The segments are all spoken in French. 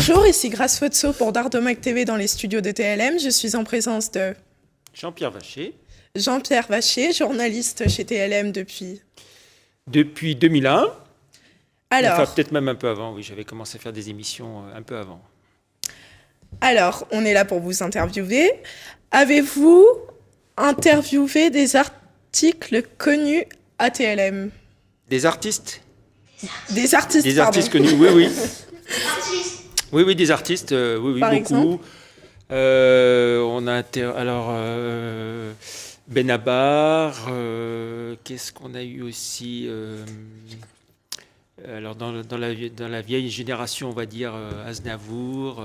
Bonjour, ici Grace Fotso pour Dardomac TV dans les studios de TLM. Je suis en présence de Jean-Pierre Vacher. Jean-Pierre Vacher, journaliste chez TLM depuis... Depuis 2001. Alors, Enfin, peut-être même un peu avant, oui, j'avais commencé à faire des émissions un peu avant. on est là pour vous interviewer. Avez-vous interviewé des articles connus à TLM? Des artistes? Des artistes, Des pardon. artistes connus, oui, oui. Oui, oui, des artistes, oui, oui, Par beaucoup. exemple On a Benabar, qu'est-ce qu'on a eu aussi alors dans la vieille génération, on va dire Aznavour,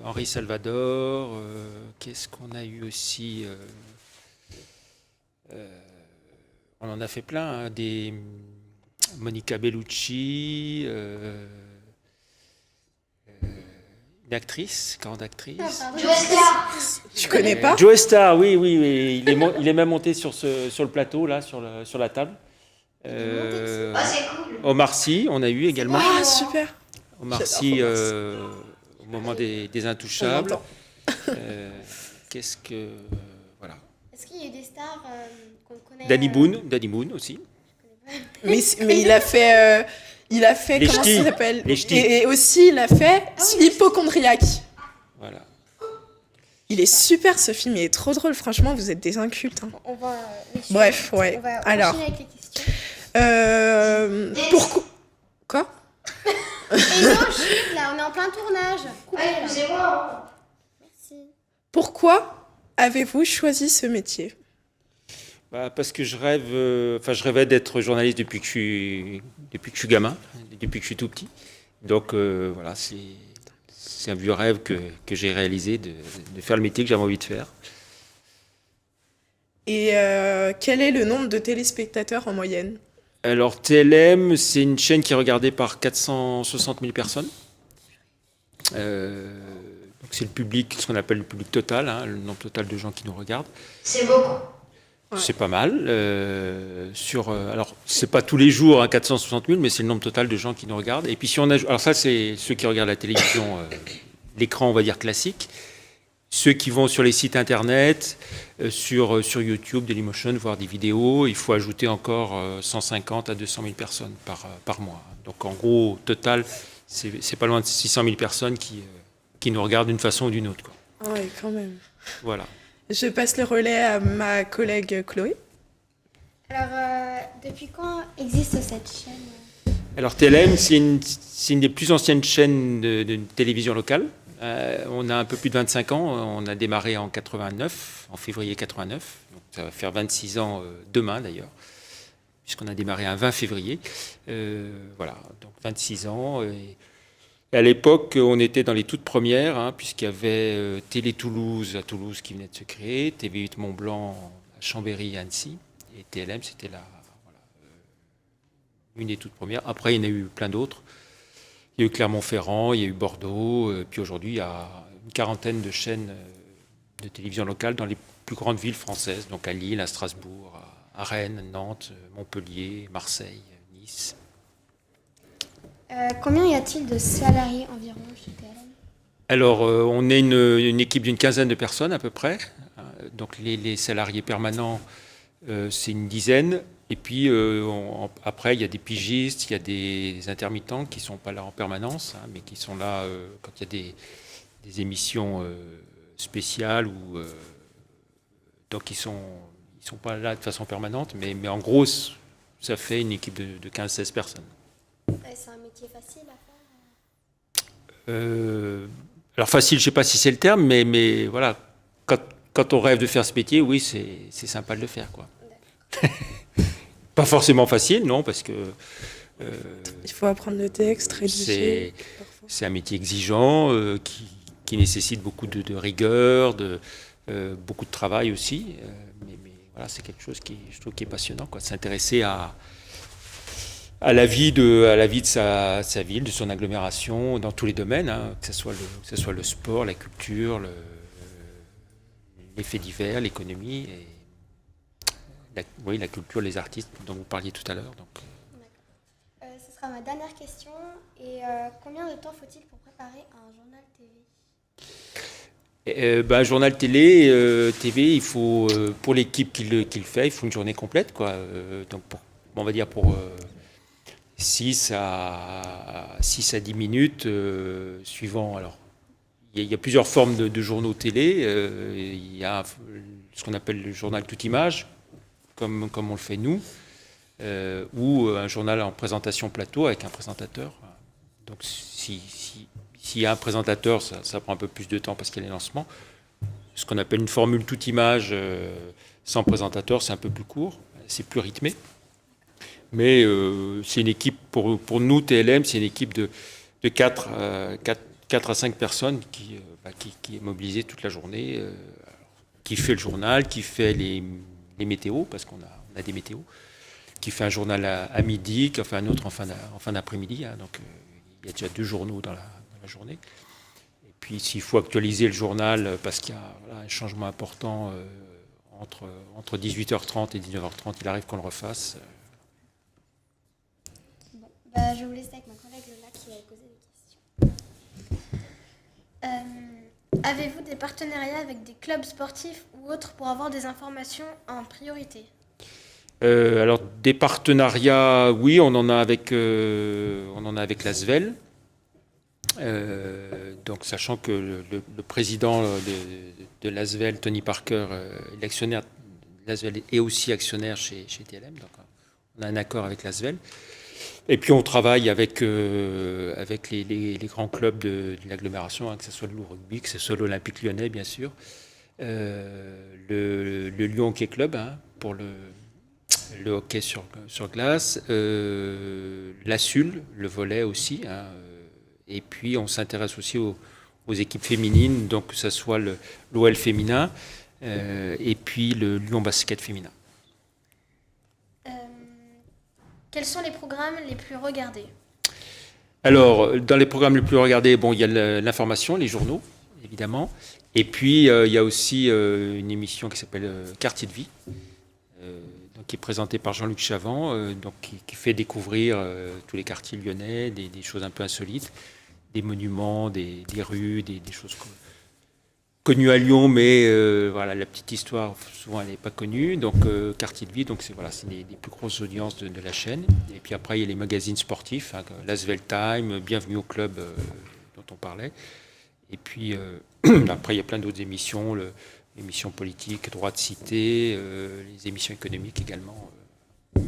Henri Salvador, qu'est-ce qu'on a eu aussi on en a fait plein, hein, des Monica Bellucci, une actrice, grande actrice. Je connais pas. Joe Star, oui, oui, oui. Il est même monté sur le plateau, là, sur la table. C'est cool. Omar Sy, on a eu également. Ah, super. Omar J'adore Sy, Omar Sy. au moment des On Intouchables. l'entend. Qu'est-ce que. Voilà. Est-ce qu'il y a eu des stars qu'on connaît Danny Boone aussi. Mais il a fait Les comment ch'tis. ça s'appelle? Les ch'tis. Et aussi, il a fait Hypochondriaque. Voilà. Il est super ce film, il est trop drôle. Franchement, vous êtes des incultes. Hein. On va, Bref, ouais. On va Alors. enchaîner avec les questions. Pourquoi? Quoi? Et non, chut, là, on est en plein tournage. Coupez, là. Excusez-moi. Merci. Pourquoi avez-vous choisi ce métier? Bah, parce que je rêvais d'être journaliste depuis que je suis gamin, depuis que je suis tout petit. Donc voilà, c'est un vieux rêve que j'ai réalisé de faire le métier que j'avais envie de faire. Et quel est le nombre de téléspectateurs en moyenne? Alors TLM, c'est une chaîne qui est regardée par 460 000 personnes. Donc c'est le public, ce qu'on appelle le public total, hein, le nombre total de gens qui nous regardent. C'est beaucoup. Ouais. C'est pas mal. Alors, c'est pas tous les jours, hein, 460 000, mais c'est le nombre total de gens qui nous regardent. Et puis, si on a, alors ça, c'est ceux qui regardent la télévision, l'écran, on va dire classique. Ceux qui vont sur les sites internet, sur YouTube, Dailymotion, voir des vidéos, il faut ajouter encore 150 à 200 000 personnes par mois. Donc, en gros, au total, c'est pas loin de 600 000 personnes qui nous regardent d'une façon ou d'une autre, quoi. Ah ouais, quand même. Voilà. Je passe le relais à ma collègue Chloé. Alors, depuis quand existe cette chaîne? Alors TLM, c'est une des plus anciennes chaînes de télévision locale. On a un peu plus de 25 ans. On a démarré en 89, en février 89. Donc ça va faire 26 ans demain d'ailleurs, puisqu'on a démarré un 20 février. Voilà, donc 26 ans. Et à l'époque, on était dans les toutes premières, hein, puisqu'il y avait Télé Toulouse à Toulouse qui venait de se créer, TV8 Mont-Blanc à Chambéry et Annecy. Et TLM, c'était une des toutes premières. Après, il y en a eu plein d'autres. Il y a eu Clermont-Ferrand, il y a eu Bordeaux. Puis aujourd'hui, il y a une quarantaine de chaînes de télévision locale dans les plus grandes villes françaises. Donc à Lille, à Strasbourg, à Rennes, Nantes, Montpellier, Marseille, Nice. Combien y a-t-il de salariés environ chez TLM? Alors, on est une équipe d'une quinzaine de personnes à peu près. Donc les salariés permanents, c'est une dizaine. Et puis après, il y a des pigistes, il y a des intermittents qui ne sont pas là en permanence, hein, mais qui sont là quand il y a des émissions spéciales. Donc ils sont pas là de façon permanente. Mais en gros, ça fait une équipe de 15-16 personnes. C'est un métier facile à faire? Alors facile, je ne sais pas si c'est le terme, mais voilà, quand on rêve de faire ce métier, oui, c'est sympa de le faire, quoi. Pas forcément facile, non, parce que Il faut apprendre le texte, rédiger. c'est un métier exigeant qui nécessite beaucoup de rigueur, beaucoup de travail aussi. Mais voilà, c'est quelque chose je trouve qui est passionnant, quoi, de s'intéresser à la vie de sa ville, de son agglomération, dans tous les domaines, hein, que ce soit le sport, la culture, les faits divers, l'économie, et la culture, les artistes dont vous parliez tout à l'heure. Donc. Ce sera ma dernière question. Et combien de temps faut-il pour préparer un journal TV? Un journal TV, il faut, pour l'équipe qui le fait, il faut une journée complète, quoi. Donc, on va dire pour 6 à 10 minutes, suivant. Alors, il y a plusieurs formes de journaux télé. Il y a ce qu'on appelle le journal toute image, comme on le fait nous, ou un journal en présentation plateau avec un présentateur. Donc, s'il y a un présentateur, ça prend un peu plus de temps parce qu'il y a les lancements. Ce qu'on appelle une formule toute image sans présentateur, c'est un peu plus court, c'est plus rythmé. Mais c'est une équipe, pour nous, TLM, c'est une équipe de 4 à 5 personnes qui est mobilisée toute la journée, qui fait le journal, qui fait les météos, parce qu'on a des météos, qui fait un journal à midi, qui en fait un autre en fin d'après-midi. Hein, donc il y a déjà 2 journaux dans la journée. Et puis s'il faut actualiser le journal, parce qu'il y a un changement important entre 18h30 et 19h30, il arrive qu'on le refasse. Je vous laisse avec ma collègue Lola qui va poser des questions. Avez-vous des partenariats avec des clubs sportifs ou autres pour avoir des informations en priorité? Alors des partenariats, oui, on en a avec l'ASVEL. Donc sachant que le président de l'ASVEL, Tony Parker, est l'actionnaire. L'ASVEL est aussi actionnaire chez TLM. Donc on a un accord avec l'ASVEL. Et puis on travaille avec les grands clubs de l'agglomération, hein, que ce soit le Loup Rugby, que ce soit l'Olympique Lyonnais, bien sûr, le Lyon Hockey Club, hein, pour le hockey sur glace, la SUL, le volley aussi, hein, et puis on s'intéresse aussi aux équipes féminines, donc que ce soit l'OL féminin et puis le Lyon Basket féminin. Quels sont les programmes les plus regardés? Alors, dans les programmes les plus regardés, bon, il y a l'information, les journaux, évidemment. Et puis, il y a aussi une émission qui s'appelle Quartier de vie, donc, qui est présentée par Jean-Luc Chavant, donc, qui fait découvrir tous les quartiers lyonnais, des choses un peu insolites, des monuments, des rues, des choses connues à Lyon, mais voilà, la petite histoire, souvent, elle n'est pas connue. Donc, Quartier de vie, donc c'est les plus grosses audiences de la chaîne. Et puis après, il y a les magazines sportifs, hein, l'Asvel Time, Bienvenue au club, dont on parlait. Et puis, après, il y a plein d'autres émissions, émissions politiques, droit de cité, les émissions économiques également.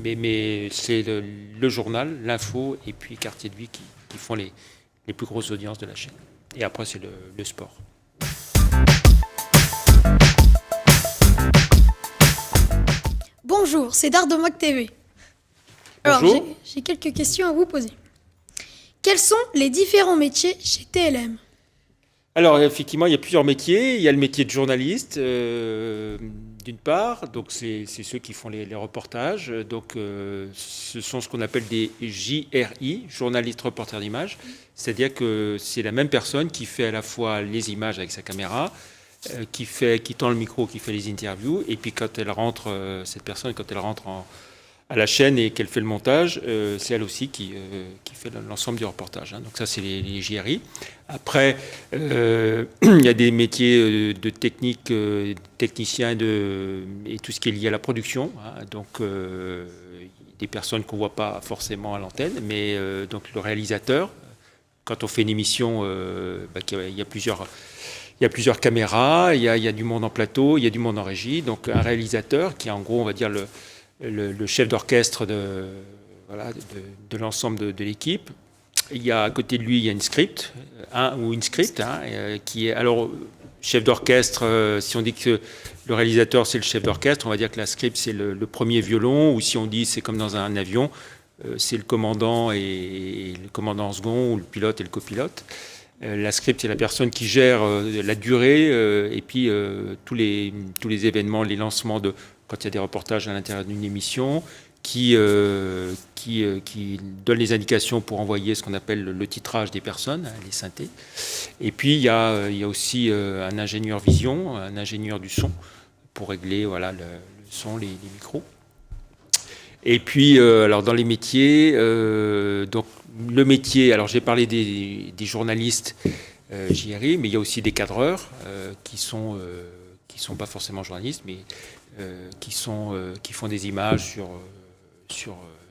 Mais c'est le journal, l'info, et puis Quartier de vie qui font les plus grosses audiences de la chaîne. Et après, c'est le sport. Bonjour, c'est Dardomac TV. Alors, j'ai quelques questions à vous poser. Quels sont les différents métiers chez TLM? Alors, effectivement, il y a plusieurs métiers. Il y a le métier de journaliste, d'une part. Donc, c'est ceux qui font les reportages. Donc, ce sont ce qu'on appelle des JRI, journalistes reporters d'images. C'est-à-dire que c'est la même personne qui fait à la fois les images avec sa caméra, qui tend le micro, qui fait les interviews. Et puis, quand elle rentre, cette personne, quand elle rentre à la chaîne et qu'elle fait le montage, c'est elle aussi qui fait l'ensemble du reportage. Hein. Donc ça, c'est les JRI. Après, il y a des métiers de technique, techniciens et tout ce qui est lié à la production. Hein. Donc, des personnes qu'on ne voit pas forcément à l'antenne, mais donc le réalisateur, quand on fait une émission, il y a plusieurs caméras, il y a du monde en plateau, il y a du monde en régie. Donc un réalisateur qui est en gros, on va dire, le chef d'orchestre de l'ensemble de l'équipe. Il y a à côté de lui, il y a une script, qui est alors chef d'orchestre. Si on dit que le réalisateur c'est le chef d'orchestre, on va dire que la script c'est le premier violon, ou si on dit c'est comme dans un avion, c'est le commandant et le commandant en second, ou le pilote et le copilote. La script c'est la personne qui gère la durée et puis tous les événements, les lancements quand il y a des reportages à l'intérieur d'une émission, qui donne les indications pour envoyer ce qu'on appelle le titrage des personnes, les synthés. Et puis il y a aussi un ingénieur vision, un ingénieur du son, pour régler le son, les micros. Et puis, alors dans les métiers, donc le métier, alors j'ai parlé des journalistes, j'y arrive, mais il y a aussi des cadreurs qui sont pas forcément journalistes, mais qui font des images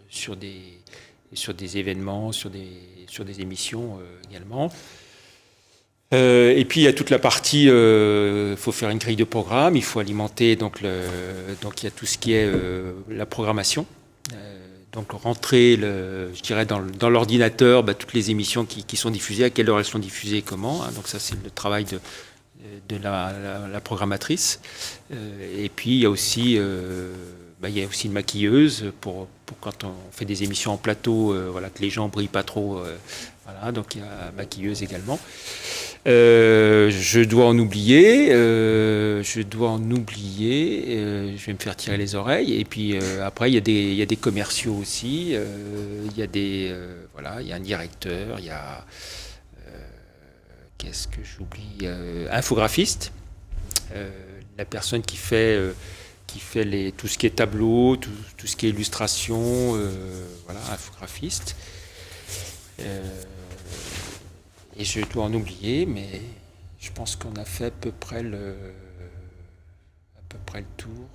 sur des événements, sur des émissions également. Et puis il y a toute la partie, faut faire une grille de programme, il faut alimenter, donc il y a tout ce qui est la programmation. Donc rentrer, je dirais, dans l'ordinateur, toutes les émissions qui sont diffusées, à quelle heure elles sont diffusées et comment. Hein. Donc ça, c'est le travail de la programmatrice. Et puis il y a aussi une maquilleuse pour quand on fait des émissions en plateau, que les gens brillent pas trop. Voilà, donc il y a maquilleuse également. Je dois en oublier. Je vais me faire tirer les oreilles. Et puis après, il y a des commerciaux aussi. Il y a un directeur. Il y a qu'est-ce que j'oublie, infographiste. La personne qui fait tout ce qui est tableau, tout ce qui est illustration. Infographiste. Et je dois en oublier, mais je pense qu'on a fait à peu près le tour.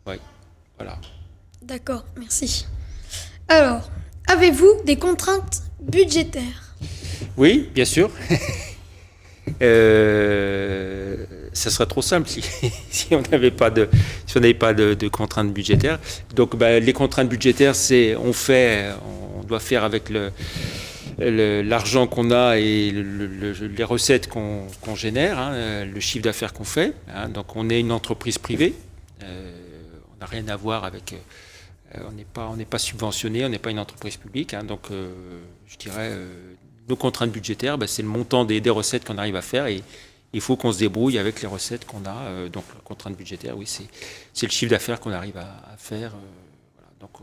Ouais, voilà. D'accord, merci. Alors, avez-vous des contraintes budgétaires? Oui, bien sûr. Ça serait trop simple si on n'avait pas de contraintes budgétaires. Donc, les contraintes budgétaires, on doit faire avec l'argent qu'on a et les recettes qu'on génère, hein, le chiffre d'affaires qu'on fait. Hein. Donc on est une entreprise privée, on n'a rien à voir avec... on n'est pas subventionné, on n'est pas une entreprise publique. Hein. Donc je dirais, nos contraintes budgétaires, c'est le montant des recettes qu'on arrive à faire et il faut qu'on se débrouille avec les recettes qu'on a. Donc la contrainte budgétaire, oui, c'est le chiffre d'affaires qu'on arrive à faire. Voilà. Donc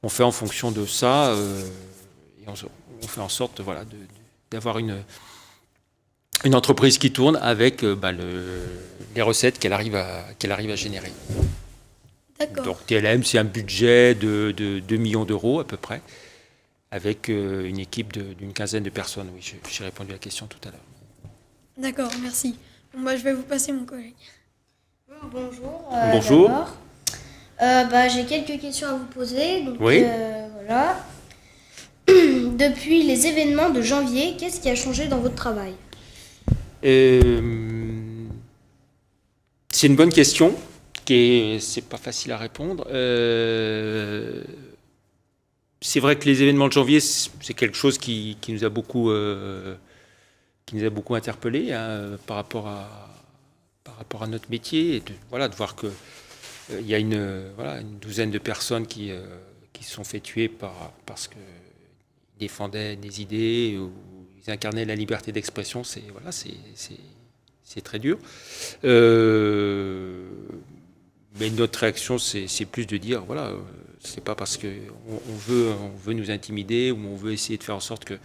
on fait en fonction de ça. Et on fait en sorte d'avoir une entreprise qui tourne avec les recettes qu'elle arrive à générer. D'accord. Donc TLM, c'est un budget de 2 millions d'euros à peu près, avec une équipe d'une quinzaine de personnes. Oui, j'ai répondu à la question tout à l'heure. D'accord, merci. Bon, je vais vous passer mon collègue. Bonjour. Bonjour. J'ai quelques questions à vous poser. Donc, Oui. Voilà. Depuis les événements de janvier, qu'est-ce qui a changé dans votre travail? C'est une bonne question, c'est pas facile à répondre. C'est vrai que les événements de janvier, c'est quelque chose qui nous a beaucoup interpellés, hein, par rapport à notre métier, et de voir que il y a une douzaine de personnes qui se sont fait tuer parce que défendaient des idées ou ils incarnaient la liberté d'expression. C'est très dur. Mais notre réaction, c'est plus de dire c'est pas parce qu'on veut nous intimider ou on veut essayer de faire en sorte que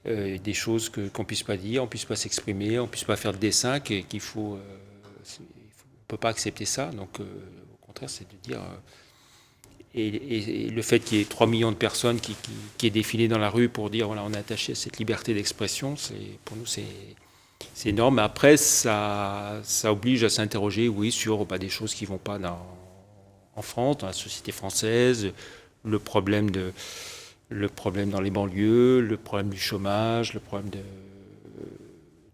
des choses qu'on puisse pas dire, on puisse pas s'exprimer, on puisse pas faire de dessin, qu'il faut, on peut pas accepter ça. Donc au contraire, c'est de dire et le fait qu'il y ait 3 millions de personnes qui aient défilé dans la rue pour dire on est attaché à cette liberté d'expression, pour nous c'est énorme. Mais après ça oblige à s'interroger, oui, sur des choses qui vont pas en France, dans la société française, le problème dans les banlieues, le problème du chômage, le problème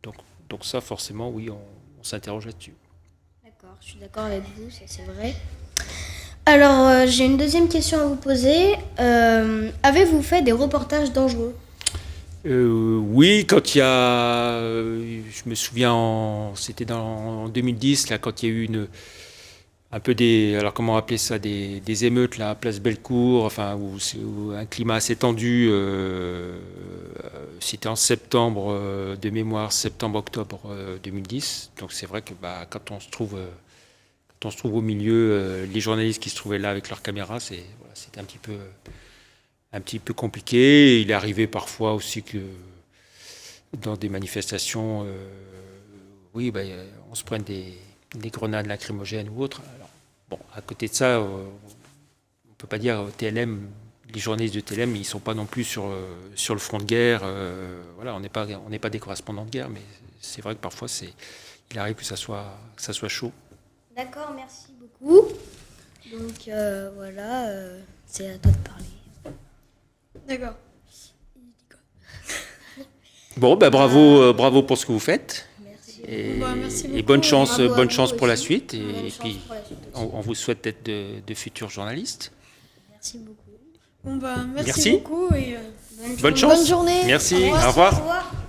donc ça forcément oui, on s'interroge là-dessus. D'accord, je suis d'accord avec vous, ça c'est vrai. Alors, j'ai une deuxième question à vous poser. Avez-vous fait des reportages dangereux? Oui, quand il y a... je me souviens, c'était en 2010, là, quand il y a eu un peu alors comment appeler ça, des émeutes là, à Place Bellecour, enfin, où un climat assez tendu. C'était en septembre, de mémoire, septembre-octobre 2010. Donc c'est vrai que quand on se trouve au milieu, les journalistes qui se trouvaient là avec leurs caméras, c'était un petit peu compliqué. Il est arrivé parfois aussi que dans des manifestations, on se prenne des grenades lacrymogènes ou autres. Alors, Bon, à côté de ça, on ne peut pas dire TLM, les journalistes de TLM, ils ne sont pas non plus sur le front de guerre. Voilà, on n'est pas des correspondants de guerre, mais c'est vrai que parfois, il arrive que ça soit chaud. D'accord, merci beaucoup. Donc voilà, c'est à toi de parler. D'accord. Bon, bravo pour ce que vous faites. Merci. Et, Merci beaucoup. et bonne chance Bravo à vous pour la aussi. suite. Bonne Et chance puis, pour la suite aussi. on vous souhaite d'être de futurs journalistes. Merci beaucoup. Bon, bah, merci Merci. beaucoup et Bonne chance. bonne journée. Merci. Au revoir. Au revoir. Au revoir.